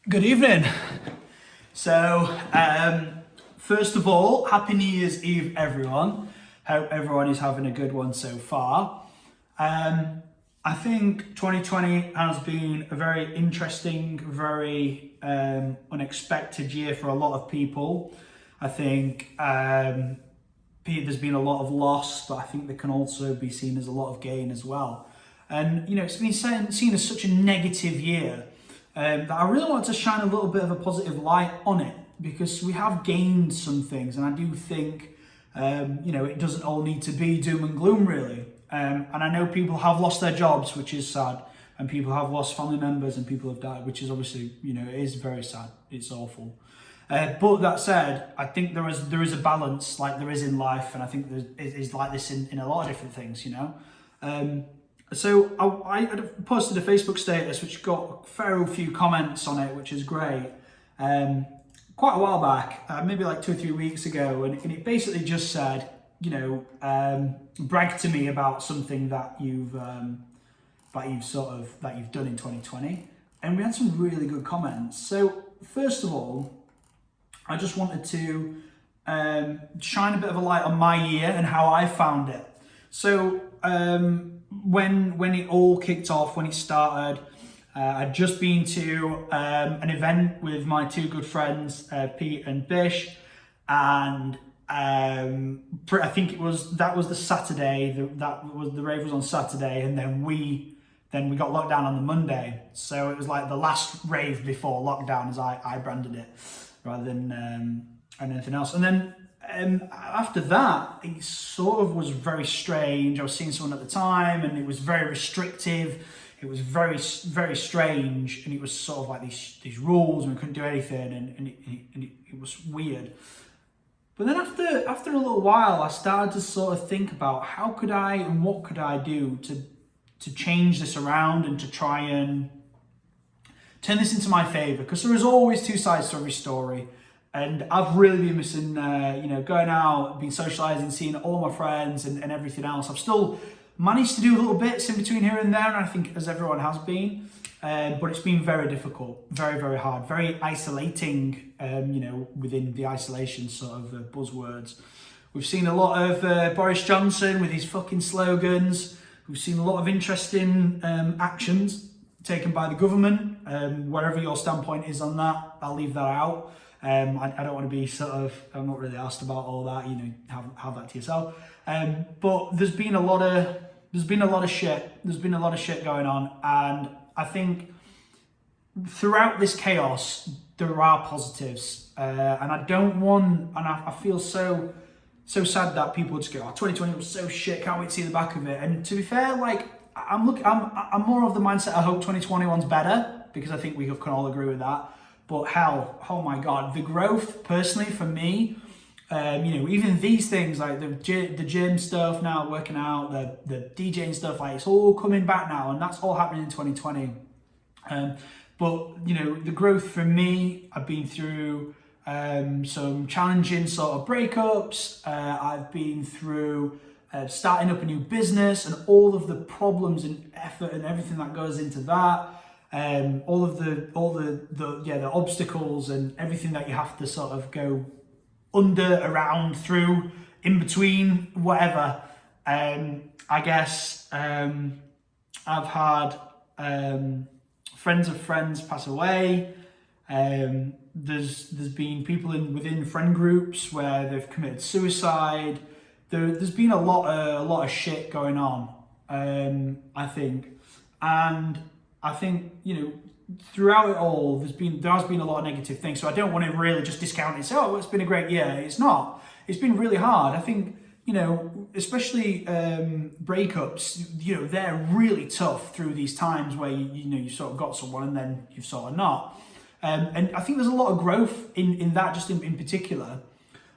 Good evening. So, first of all, Happy New Year's Eve, everyone. Hope everyone is having a good one so far. I think 2020 has been a very interesting, very unexpected year for a lot of people. I think there's been a lot of loss, but I think there can also be seen as a lot of gain as well. And, it's been seen as such a negative year. That I really want to shine a little bit of a positive light on it, because we have gained some things, and I do think it doesn't all need to be doom and gloom really. And I know people have lost their jobs, which is sad, and people have lost family members, and people have died, which is obviously it is very sad. It's awful. But that said, I think there is a balance, like there is in life, and I think it is like this in a lot of different things. So I posted a Facebook status which got a fair few comments on it, which is great. Quite a while back, maybe like 2 or 3 weeks ago, and it basically just said, brag to me about something that you've done in 2020, and we had some really good comments. So first of all, I just wanted to shine a bit of a light on my year and how I found it. So when it all kicked off, when it started, I'd just been to an event with my two good friends, Pete and Bish, and I think that was the Saturday. The rave was on Saturday, and then we got locked down on the Monday. So it was like the last rave before lockdown, as I branded it, rather than anything else. And then after that, it sort of was very strange. I was seeing someone at the time, and it was very restrictive. It was very, very strange, and it was sort of like these rules, and we couldn't do anything, and it was weird. But then after a little while, I started to sort of think about how could I and what could I do to change this around and to try and turn this into my favour, because there is always two sides to every story. And I've really been missing, going out, been socialising, seeing all my friends and everything else. I've still managed to do little bits in between here and there, and I think as everyone has been. But it's been very difficult, very, very hard, very isolating, within the isolation sort of buzzwords. We've seen a lot of Boris Johnson with his fucking slogans. We've seen a lot of interesting actions taken by the government. Wherever your standpoint is on that, I'll leave that out. I don't want to be I'm not really asked about all that, have that to yourself. But there's been a lot of shit going on, and I think throughout this chaos there are positives, and I feel so sad that people just go, 2020 was so shit, can't wait to see the back of it. And to be fair, like I'm more of the mindset, I hope 2021's better, because I think we can all agree with that. But hell, oh my God, the growth personally for me, even these things like the gym stuff now, working out, the DJing stuff, like it's all coming back now, and that's all happening in 2020. But the growth for me, I've been through some challenging sort of breakups. I've been through starting up a new business and all of the problems and effort and everything that goes into that. All the obstacles and everything that you have to sort of go under, around, through, in between, whatever. I guess I've had friends of friends pass away. There's been people within friend groups where they've committed suicide. There's been a lot of shit going on. I think, and I think, throughout it all, there has been a lot of negative things. So I don't want to really just discount it and say, oh, it's been a great year. It's not. It's been really hard. I think, especially breakups, they're really tough through these times where you sort of got someone and then you've sort of not. And I think there's a lot of growth in that, just in particular.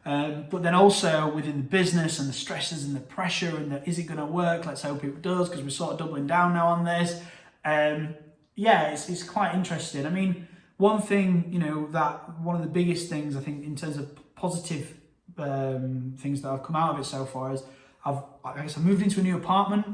But then also within the business and the stresses and the pressure and is it going to work? Let's hope it does, because we're sort of doubling down now on this. It's quite interesting. I mean, one thing, one of the biggest things I think in terms of positive things that have come out of it so far is I moved into a new apartment,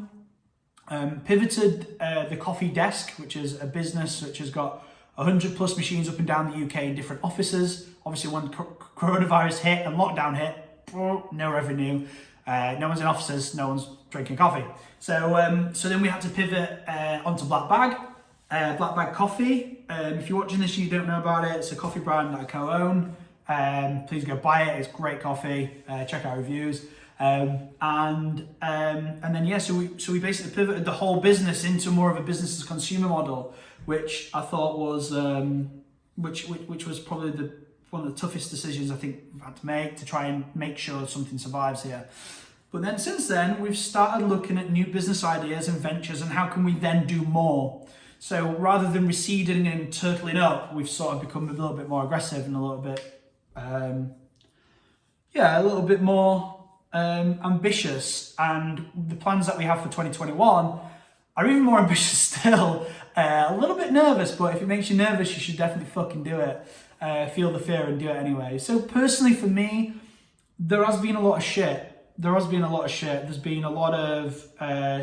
pivoted the coffee desk, which is a business which has got 100 plus machines up and down the UK in different offices. Obviously, when coronavirus hit and lockdown hit, no revenue, no one's in offices, no one's drinking coffee. So then we had to pivot onto Black Bag. Black Bag Coffee. If you're watching this and you don't know about it, it's a coffee brand that I co-own. Please go buy it. It's great coffee. Check out reviews. And then yeah, so we basically pivoted the whole business into more of a business to consumer model, which I thought was which was probably one of the toughest decisions I think we've had to make to try and make sure something survives here. But then since then, we've started looking at new business ideas and ventures and how can we then do more. So rather than receding and turtling up, we've sort of become a little bit more aggressive and a little bit, more ambitious. And the plans that we have for 2021 are even more ambitious still. A little bit nervous, but if it makes you nervous, you should definitely fucking do it. Feel the fear and do it anyway. So personally for me, there has been a lot of shit. There's been a lot of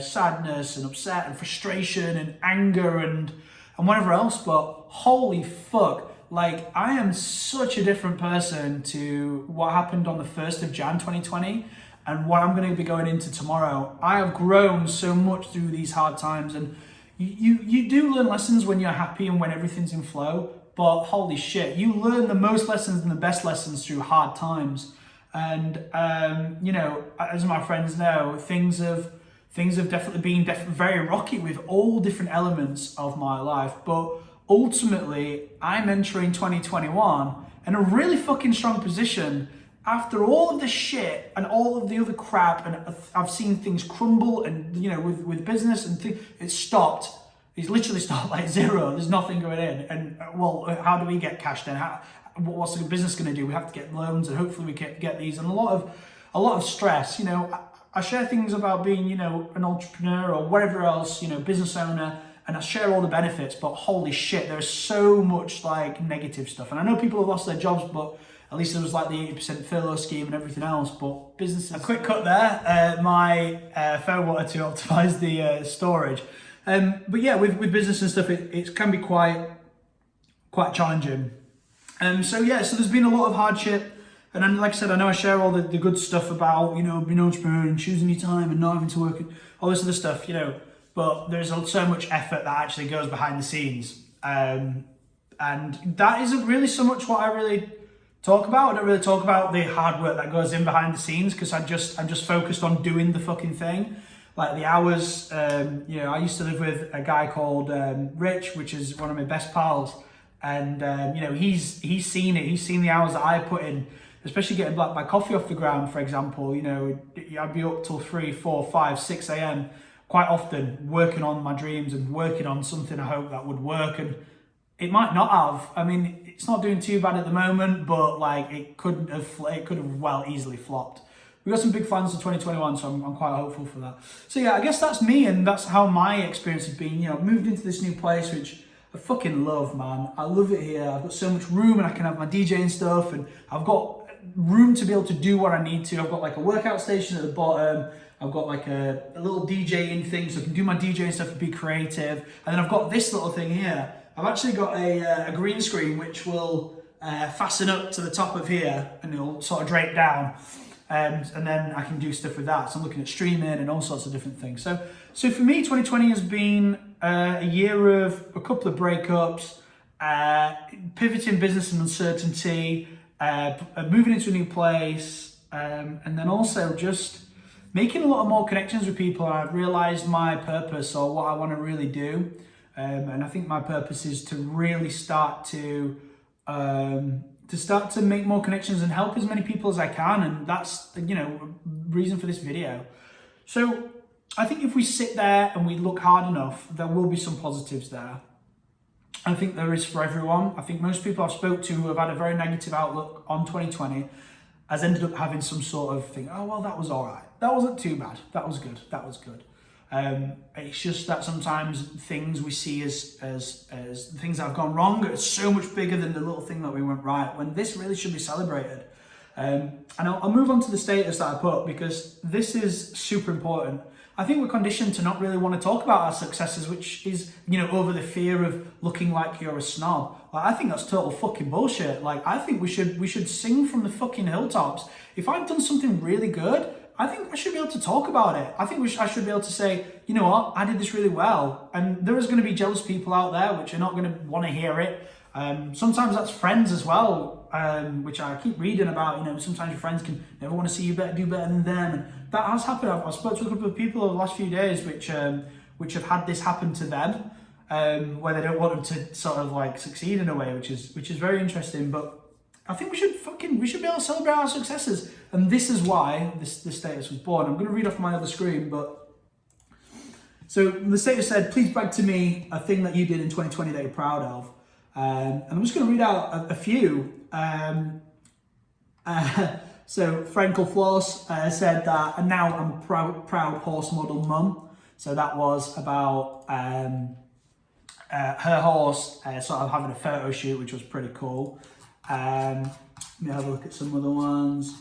sadness and upset and frustration and anger and whatever else, but holy fuck, like I am such a different person to what happened on the 1st of Jan 2020 and what I'm going to be going into tomorrow. I have grown so much through these hard times, and you do learn lessons when you're happy and when everything's in flow, but holy shit, you learn the most lessons and the best lessons through hard times. And as my friends know, things have definitely been very rocky with all different elements of my life. But ultimately, I'm entering 2021 in a really fucking strong position after all of the shit and all of the other crap. And I've seen things crumble, and with business and it's stopped. It's literally stopped like zero. There's nothing going in. And well, how do we get cash then? What's the business going to do? We have to get loans, and hopefully we can get these, and a lot of stress. I share things about being, an entrepreneur or whatever else, business owner, and I share all the benefits. But holy shit, there's so much like negative stuff. And I know people have lost their jobs, but at least there was like the 80% furlough scheme and everything else. But businesses. A quick cut there. My phone wanted to optimize the storage. But yeah, with business and stuff, it can be quite challenging. So there's been a lot of hardship, and then, like I said, I know I share all the good stuff about, being an entrepreneur and choosing your time and not having to work, all this other stuff, but there's so much effort that actually goes behind the scenes. And that isn't really so much what I really talk about. I don't really talk about the hard work that goes in behind the scenes, because I'm just focused on doing the fucking thing. Like the hours, I used to live with a guy called Rich, which is one of my best pals. And he's seen it. He's seen the hours that I put in, especially getting Black Bag Coffee off the ground, for example. I'd be up till 3, 4, 5, 6 a.m. quite often working on my dreams and working on something I hope that would work. And it might not have. I mean, it's not doing too bad at the moment, but like it could have well easily flopped. We've got some big plans for 2021, so I'm quite hopeful for that. So yeah, I guess that's me, and that's how my experience has been. Moved into this new place, which I fucking love, man. I love it here. I've got so much room, and I can have my DJing stuff, and I've got room to be able to do what I need to. I've got like a workout station at the bottom. I've got like a little DJing thing, so I can do my DJing stuff and be creative. And then I've got this little thing here. I've actually got a green screen which will fasten up to the top of here, and it'll sort of drape down. And then I can do stuff with that. So I'm looking at streaming and all sorts of different things. So for me, 2020 has been a year of a couple of breakups, pivoting business and uncertainty, moving into a new place, and then also just making a lot of more connections with people. I've realized my purpose, or what I want to really do. And I think my purpose is to really start to make more connections and help as many people as I can. And that's, reason for this video. So I think if we sit there and we look hard enough, there will be some positives there. I think there is for everyone. I think most people I've spoke to who have had a very negative outlook on 2020 has ended up having some sort of thing. Oh, well, that was all right. That wasn't too bad. That was good. That was good. It's just that sometimes things we see as things that have gone wrong are so much bigger than the little thing that we went right, when this really should be celebrated. And I'll move on to the status that I put, because this is super important. I think we're conditioned to not really want to talk about our successes, which is, you know, over the fear of looking like you're a snob. Like, I think that's total fucking bullshit. Like, I think we should sing from the fucking hilltops. If I've done something really good, I think I should be able to talk about it. I think I should be able to say, you know what, I did this really well. And there is going to be jealous people out there which are not going to want to hear it. Sometimes that's friends as well, which I keep reading about. You know, sometimes your friends can never want to see you do better than them. And that has happened. I've spoken to a couple of people over the last few days which have had this happen to them, where they don't want them to sort of like succeed in a way, which is very interesting. But I think we should be able to celebrate our successes, and this is why this status was born. I'm going to read off my other screen, but so the status said, "Please brag to me a thing that you did in 2020 that you're proud of." And I'm just going to read out a few. So Frankel Floss said that, and now I'm a proud horse model mum. So that was about her horse sort of having a photo shoot, which was pretty cool. Let me have a look at some other ones.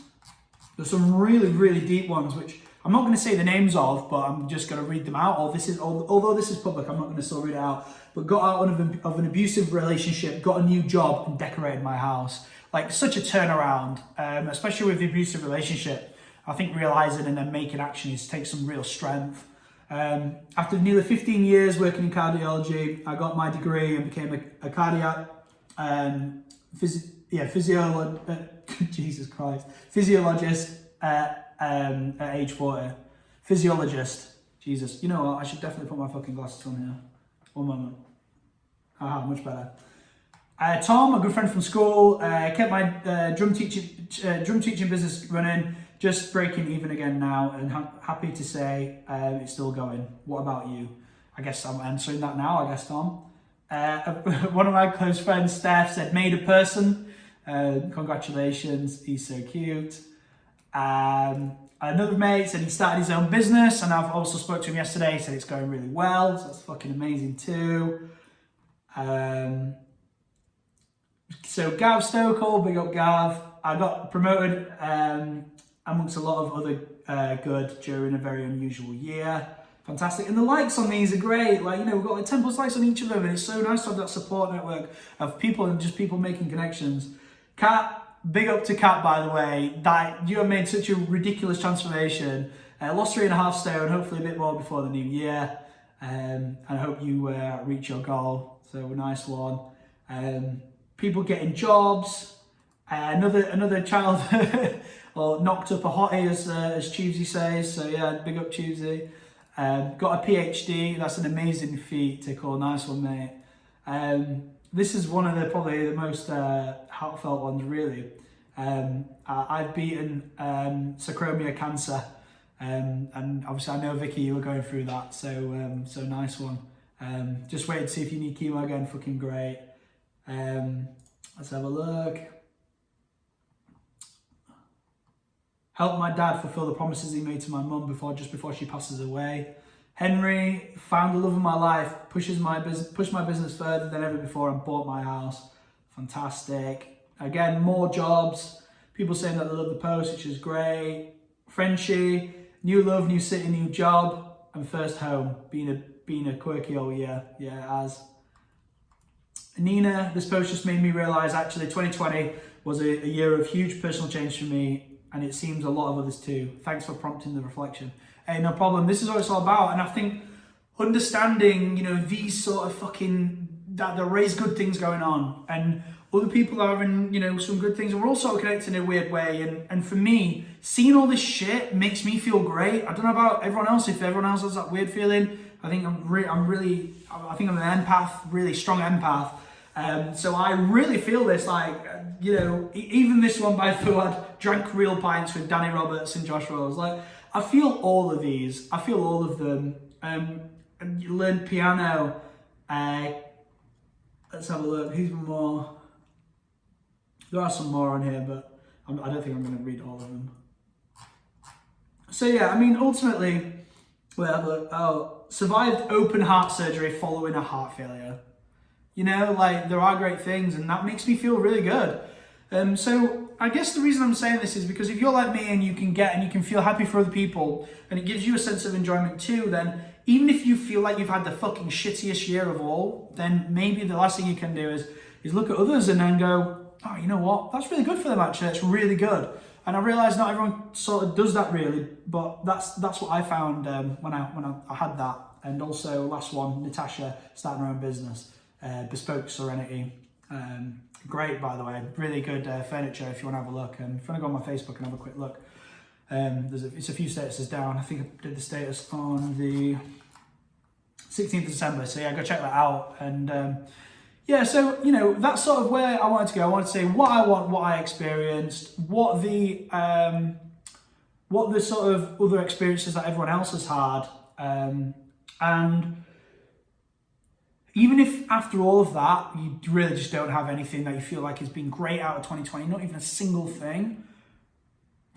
There's some really, really deep ones, which I'm not going to say the names of, but I'm just going to read them out. Although this is public, I'm not going to still read it out. But got out of an abusive relationship, got a new job, and decorated my house. Like, such a turnaround, especially with the abusive relationship. I think realizing and then making action takes some real strength. After nearly 15 years working in cardiology, I got my degree and became a cardiac physiologist at age 40. Physiologist. Jesus. You know what? I should definitely put my fucking glasses on here. One moment. Aha, much better. Tom, a good friend from school, kept my drum teaching business running, just breaking even again now, and happy to say it's still going. What about you? I guess I'm answering that now, I guess, Tom. One of my close friends, Steph, said, made a person. Congratulations, he's so cute. Another mate said he started his own business, and I've also spoke to him yesterday, said it's going really well, so that's fucking amazing too. So Gav Stokel, big up Gav. I got promoted amongst a lot of other good during a very unusual year. Fantastic. And the likes on these are great. Like, you know, we've got like 10+ likes on each of them, and it's so nice to have that support network of people and just people making connections. Kat, big up to Kat, by the way. That you have made such a ridiculous transformation. Lost 3.5 stone, hopefully a bit more before the new year. And I hope you reach your goal. So a nice one. People getting jobs. Another child or knocked up a hottie, as Tubesy says. So yeah, big up Tubesy. Got a PhD. That's an amazing feat, Tickle. Nice one, mate. This is one of probably the most heartfelt ones, really. I've beaten sarcomia cancer, and obviously I know Vicky, you were going through that. So nice one. Just wait to see if you need chemo again. Fucking great. Let's have a look. Helped my dad fulfill the promises he made to my mum just before she passes away. Henry, found the love of my life, pushed my business further than ever before, and bought my house. Fantastic. Again, more jobs. People saying that they love the post, which is great. Frenchie, new love, new city, new job, and first home. Being a quirky old year. Yeah, it has. Nina, this post just made me realise actually 2020 was a year of huge personal change for me, and it seems a lot of others too. Thanks for prompting the reflection. Hey, no problem. This is what it's all about, and I think understanding, you know, these sort of that there is good things going on, and other people are having, you know, some good things, and we're all sort of connected in a weird way. And for me, seeing all this shit makes me feel great. I don't know about everyone else. If everyone else has that weird feeling, I think I'm an empath, really strong empath. So I really feel this, like, you know, even this one by Fuad, drank real pints with Danny Roberts and Josh Rose. Like, I feel all of these. I feel all of them. And you learned piano. Let's have a look. Who's more? There are some more on here, but I don't think I'm going to read all of them. So yeah, I mean, ultimately, survived open heart surgery following a heart failure. You know, like, there are great things, and that makes me feel really good. So I guess the reason I'm saying this is because if you're like me and you can feel happy for other people and it gives you a sense of enjoyment too, then even if you feel like you've had the fucking shittiest year of all, then maybe the last thing you can do is look at others and then go, oh, you know what? That's really good for them actually. That's really good. And I realise not everyone sort of does that really, but that's what I found when I had that. And also last one, Natasha starting her own business, Bespoke Serenity. Great, by the way, really good furniture if you want to have a look. And if you want to go on my Facebook and have a quick look, it's a few statuses down. I think I did the status on the 16th of December. So yeah, go check that out. And yeah, so, you know, that's sort of where I wanted to go. I wanted to say what I want, what I experienced, what the sort of other experiences that everyone else has had. And even if after all of that, you really just don't have anything that you feel like has been great out of 2020, not even a single thing,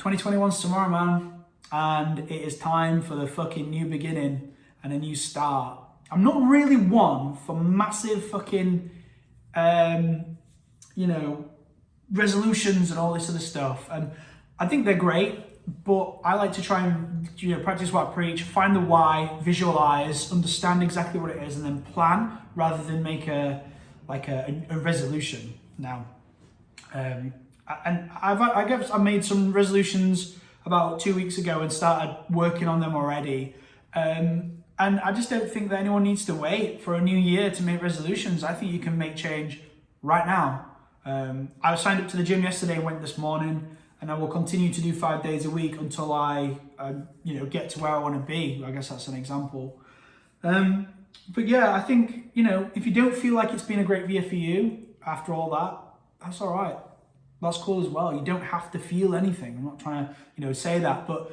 2021's tomorrow, man. And it is time for the fucking new beginning and a new start. I'm not really one for massive fucking, you know, resolutions and all this other stuff. And I think they're great, but I like to try and, you know, practice what I preach, find the why, visualize, understand exactly what it is, and then plan rather than make a resolution now. And I guess I made some resolutions about 2 weeks ago and started working on them already. And I just don't think that anyone needs to wait for a new year to make resolutions. I think you can make change right now. I signed up to the gym yesterday, went this morning, and I will continue to do 5 days a week until I, you know, get to where I want to be. I guess that's an example. But yeah, I think, you know, if you don't feel like it's been a great year for you after all that, that's all right. That's cool as well. You don't have to feel anything. I'm not trying to, you know, say that, but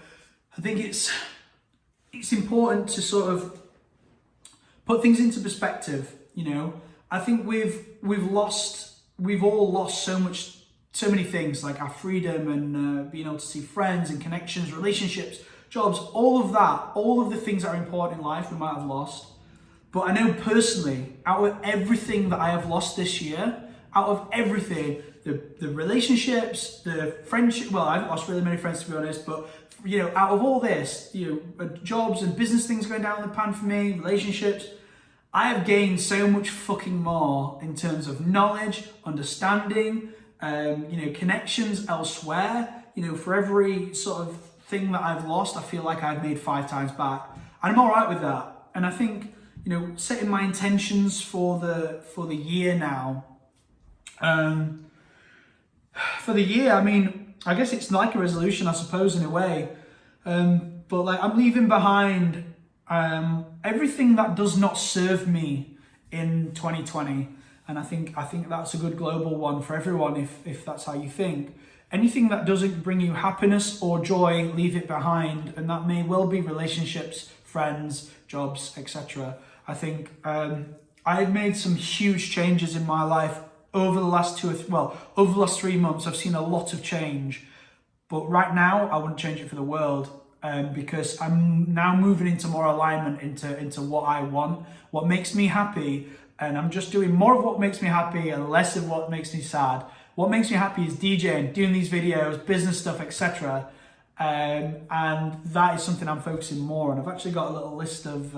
I think it's important to sort of put things into perspective. You know, I think we've all lost so many things, like our freedom and being able to see friends and connections, relationships, jobs, all of that, all of the things that are important in life we might have lost. But I know personally, out of everything that I have lost this year, out of everything, the relationships, the friendship, well, I haven't lost really many friends to be honest, but you know, out of all this, you know, jobs and business things going down the pan for me, relationships, I have gained so much fucking more in terms of knowledge, understanding, you know, connections elsewhere. You know, for every sort of thing that I've lost, I feel like I've made 5 times back. And I'm all right with that. And I think, you know, setting my intentions for the year now, for the year, I mean, I guess it's like a resolution, I suppose, in a way. But like, I'm leaving behind everything that does not serve me in 2020. And I think that's a good global one for everyone if that's how you think. Anything that doesn't bring you happiness or joy, leave it behind. And that may well be relationships, friends, jobs, etc. I think I've made some huge changes in my life over the last over the last 3 months. I've seen a lot of change. But right now, I wouldn't change it for the world. Because I'm now moving into more alignment into what I want, what makes me happy, and I'm just doing more of what makes me happy and less of what makes me sad. What makes me happy is DJing, doing these videos, business stuff, etc. And that is something I'm focusing more on. I've actually got a little list of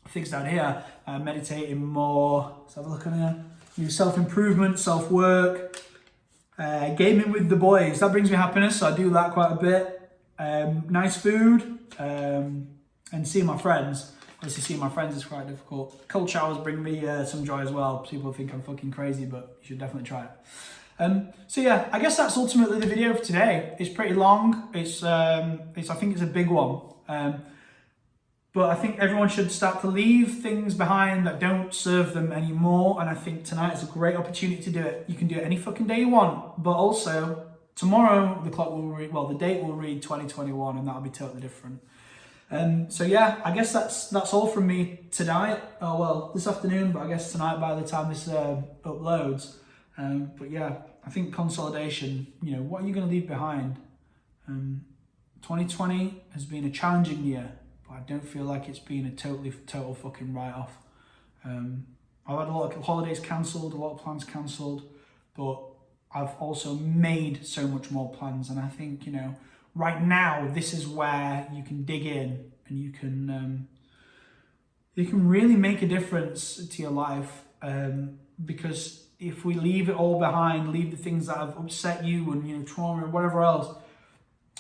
things down here. Meditating more. Let's have a look on here. New self-improvement, self-work, gaming with the boys. That brings me happiness, so I do that quite a bit. Nice food, and seeing my friends. Obviously, seeing my friends is quite difficult. Cold showers bring me some joy as well. People think I'm fucking crazy, but you should definitely try it. So yeah, I guess that's ultimately the video for today. It's pretty long. I think it's a big one. But I think everyone should start to leave things behind that don't serve them anymore. And I think tonight is a great opportunity to do it. You can do it any fucking day you want, but also tomorrow, the date will read 2021, and that'll be totally different. So yeah, I guess that's all from me tonight. Oh well, this afternoon, but I guess tonight by the time this uploads. But yeah, I think consolidation. You know, what are you going to leave behind? 2020 has been a challenging year, but I don't feel like it's been a total fucking write-off. I've had a lot of holidays cancelled, a lot of plans cancelled, but I've also made so much more plans. And I think, you know, right now, this is where you can dig in and you can really make a difference to your life. Because if we leave it all behind, leave the things that have upset you and, you know, trauma and whatever else,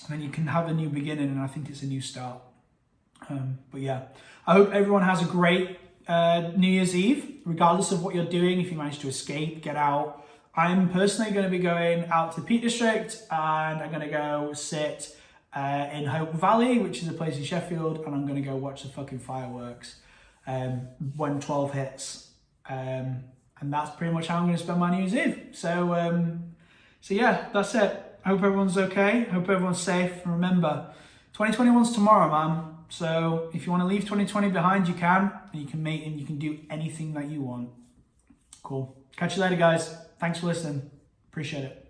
then you can have a new beginning, and I think it's a new start. But yeah, I hope everyone has a great New Year's Eve, regardless of what you're doing. If you manage to escape, get out. I'm personally going to be going out to the Peak District, and I'm going to go sit in Hope Valley, which is a place in Sheffield, and I'm going to go watch the fucking fireworks when 12 hits. And that's pretty much how I'm going to spend my New Year's Eve. So yeah, that's it. I hope everyone's okay. I hope everyone's safe. And remember, 2021's tomorrow, man. So if you want to leave 2020 behind, you can. And you can make and you can do anything that you want. Cool. Catch you later, guys. Thanks for listening. Appreciate it.